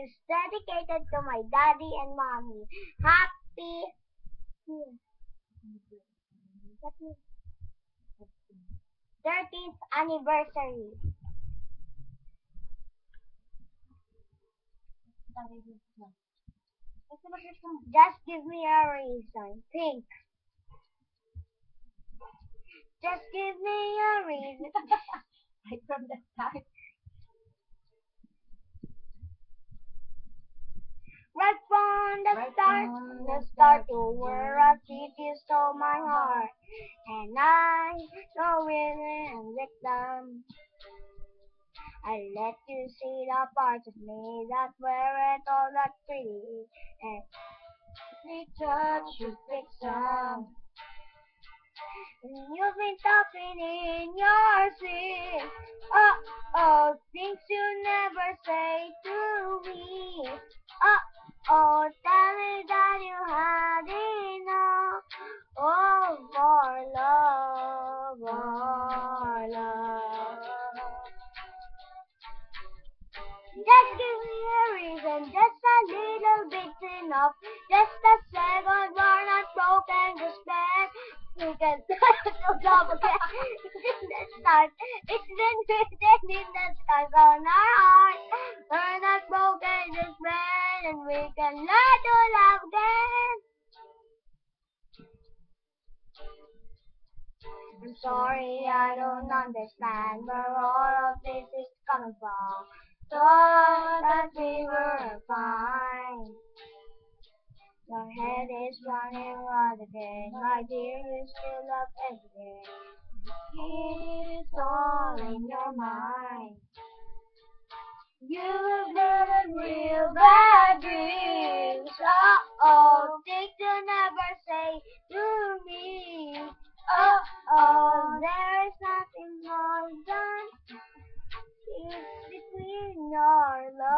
is dedicated to my daddy and mommy. Happy 30th anniversary. Just give me a reason. Pink. Just give me a reason. Right from the start. Right from the start, you were a thief, you stole my heart. And I don't really am victim. I let you see the parts of me that weren't all that pretty. And we touch you fix some. And you've been talking in your sleep. Oh, things you never say to me. Oh, tell me that you had enough. Oh, our love, our love. Just give me a reason, just a little bit's enough. Just a second, we're not broken, just bad. We can start again. It's not. It's been written in the skies on our heart. We're not broken, just bad, and we can learn to love again. I'm sorry, I don't understand where all of this is coming from. Thought that we were fine. Your head is running wild again, my dear, you still love everything. It's all in your mind. You've got real bad dreams. Oh, things you never say to me. Oh, there is nothing more than peace between our love.